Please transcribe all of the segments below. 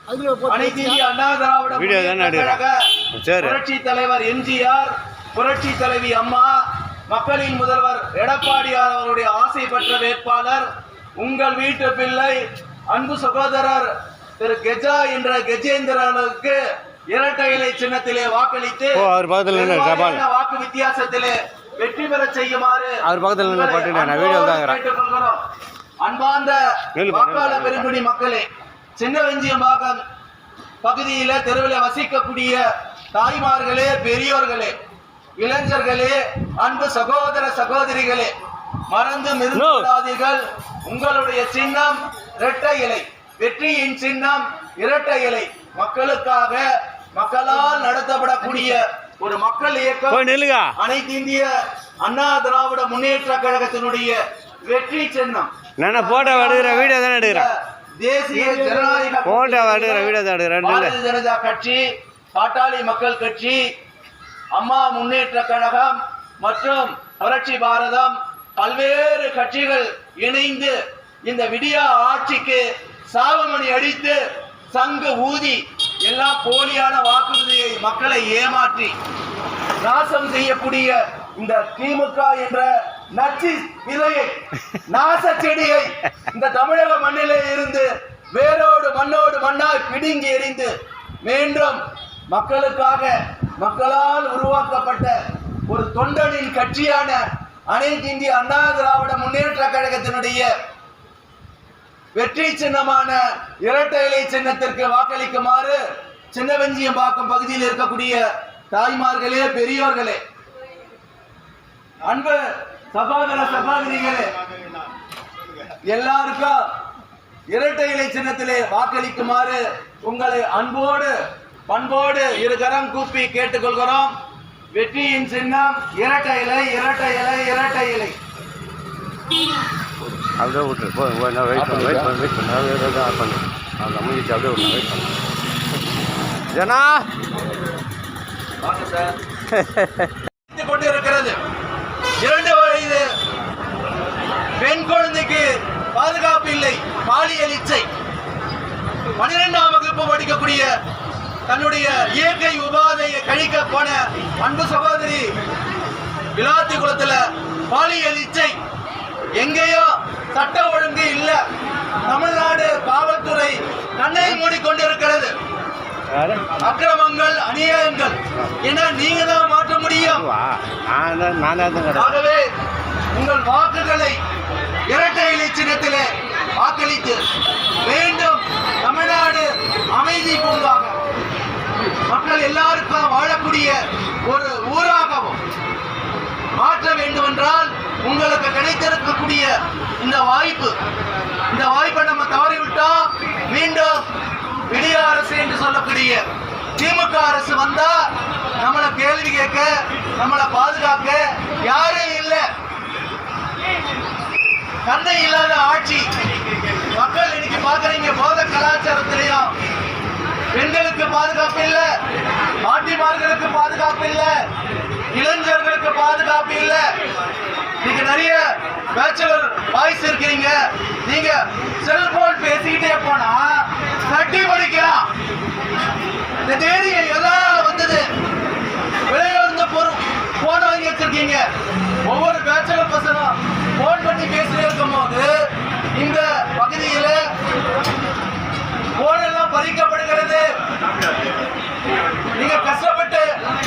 அனைத்து இந்திய அண்ணா திராவிட முன்னேற்றக் கழக புரட்சி தலைவர் எம்ஜிஆர், புரட்சி தலைவி அம்மா, மக்களின் முதல்வர் எடப்பாடியார் அவருடைய ஆசை பெற்ற வேட்பாளர் உங்கள் வீட்டு பிள்ளை அன்பு சகோதரர் திரு கெஜா என்ற கஜேந்திரனுக்கு இரட்டை இலை சின்னத்திலே வாக்களித்து வாக்கு வித்தியாசத்திலே வெற்றி பெற செய்யுமாறு கேட்டுக்கொள்கிறோம். அன்பார்ந்த வாக்காளர் பெருங்குடி மக்களே, சின்னவெஞ்சியம்பாக்கம் பகுதியில தெருவில் வசிக்கக்கூடிய தாய்மார்களே, பெரியோர்களே, இளைஞர்களே, அன்பு சகோதர சகோதரிகளே, மறந்து நிறுத்தாதீர்கள். உங்களுடைய சின்னம் இரட்டை இலை, வெற்றியின் சின்னம் இரட்டை இலை. மக்களுக்காக, மக்களால் நடத்தப்படக்கூடிய ஒரு மக்கள் இயக்கம் அனைத்து இந்திய அண்ணா திராவிட முன்னேற்ற கழகத்தினுடைய வெற்றி சின்னம். தேசிய ஜனநாயக பாரதிய ஜனதா கட்சி, பாட்டாளி மக்கள் கட்சி, அம்மா முன்னேற்ற கழகம் மற்றும் புரட்சி பாரதம் பல்வேறு கட்சிகள் இணைந்து இந்த விடியா ஆட்சிக்கு சாவமணி அடித்து சங்கு ஊதி எல்லாம் போலியான வாக்குறுதியை மக்களை ஏமாற்றி நாசம் செய்யக்கூடிய இந்த திமுக என்ற நச்சு விதையை, நாச செடியை இந்த தமிழக மண்ணிலே இருந்து வேரோடு மண்ணோடு மண்ணாய் பிடுங்கி எறிந்து மீண்டும் மக்களுக்காக, மக்களால் உருவாக்கப்பட்ட ஒரு தொண்டனின் கட்சியான அனைத்து இந்திய அண்ணா திராவிட முன்னேற்ற கழகத்தினுடைய வெற்றி சின்னமான இரட்டை இலை சின்னத்திற்கு வாக்களிக்குமாறு சின்னவெஞ்சியம்பாக்கம் பகுதியில் இருக்கக்கூடிய தாய்மார்களே, பெரியோர்களே, அன்பு சகோதர சகோதரிகளே, எல்லாருக்கும் இரட்டை இலை சின்னத்திலே வாக்களிக்குமாறு உங்களை அன்போடு பண்போடு இருகரம் கூப்பி கேட்டுக்கொள்கிறோம். வெற்றியின் சின்னம் இரட்டை இலை, இரட்டை இலை, இரட்டை இலை. அப்படியே விட்டுரு முடிச்சு அப்படியே விட்டு வெயிட் பண்ணு ஜனா கொண்டிருக்கிறது. 2 வயது பெண் குழந்தைக்கு பாதுகாப்பு இல்லை, பாலியல் இச்சை. 12ஆம் வகுப்பு படிக்கக்கூடிய தன்னுடைய இயற்கை உபாதையை கழிக்க போன அன்பு சகோதரி விளாத்தி குளத்துல பாலியல் இச்சை. எங்கேயோ சட்ட ஒழுங்கு இல்ல, தமிழ்நாடு காவல்துறை கண்ணை மூடிக்கொண்டிருக்கிறது. அக்கிரமங்கள், அநியாயங்கள் என நீங்க தான் மாற்ற முடியும். ஆகவே உங்கள் வாக்குகளை இரட்டை இலை சின்னத்திலே வாக்களித்து மீண்டும் தமிழ்நாடு அமைதி பூங்காக, மக்கள் எல்லாருக்கும் வாழக்கூடிய ஒரு ஊராகவும் மாற்ற வேண்டும் என்றால் உங்களுக்கு கிடைத்திருக்கக்கூடிய இந்த வாய்ப்பை நம்ம தவறிவிட்டா மீண்டும் விடிய அரசு என்று சொல்லக்கூடிய திமுக அரசு வந்தா நம்மளை கேள்வி கேட்க, நம்மளை பாதுகாக்க யாரும் இல்லை. தந்தை இல்லாத ஆட்சி. மக்கள் இன்னைக்கு பாக்குறீங்க, போத கலாச்சாரத்திலையும் பெண்களுக்கு பாதுகாப்பு இல்லை, பாட்டிமார்களுக்கு பாதுகாப்பு இல்லை, இளைஞர்களுக்கு பாதுகாப்பு இல்லை. நீங்க நிறைய பேச்சுலர் பாய்ஸ் இருக்கீங்க, நீங்க செல்போன் பேசிக்கிட்டே போனா கட்டி படிக்கலாம். இந்த தேதியை எதனால வந்தது? விலையுயர்ந்த பொருள் போன் வாங்கி வச்சிருக்கீங்க. ஒவ்வொரு பேச்சுலர் பசங்களும் போன் பண்ணி பேசிட்டு இருக்கும் போது இந்த பகுதியில போன் எல்லாம் பறிக்கப்படுகிறது. நீங்க கஷ்டப்பட்டு,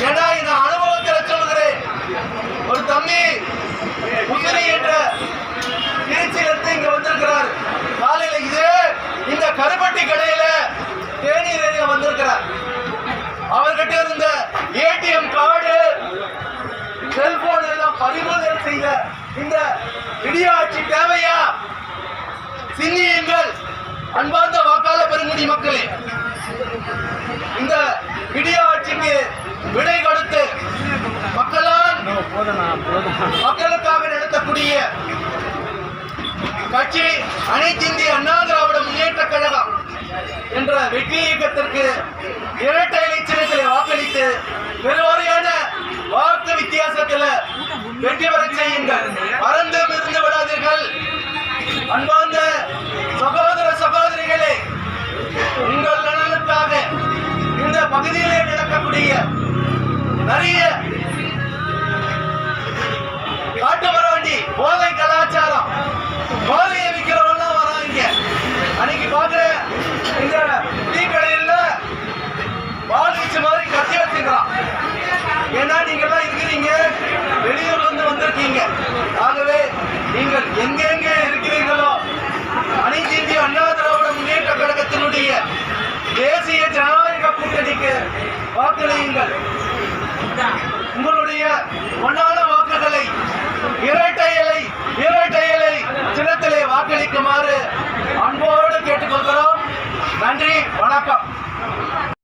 ஏன்னா இந்த அனுபவத்தில் சொல்கிறேன், ஒரு தம்பி முசிறி என்ற திருச்சியிலிருந்து இங்க வந்திருக்கிறார். காலையில இதே இந்த கருப்பட்டி கடையில தேநீர் வந்திருக்கிறார். அவர்கிட்ட இருந்த ஏடிஎம் கார்டு, செல்போன் எல்லாம் பறிமுதல் செய்த இந்த இடியாட்சி தேவையா? சிந்தியுங்கள் அன்பார்ந்த வாக்காளர் பெருங்குடி மக்களே. இந்த இடியாட்சிக்கு விடை கொடுத்து மக்களுக்காக நடத்தக்கூடிய கட்சி அனைத்து இந்திய அண்ணா திராவிட முன்னேற்ற கழகம் என்ற வெற்றி இயக்கத்திற்கு இரட்டை இலை சின்னத்திலே வாக்களித்து பெருவாரியான வாக்கு வித்தியாசத்தில் வெற்றி பெற செய்யுங்கள். மறந்து விடாதீர்கள். அன்பார்ந்த சகோதர சகோதரிகளே,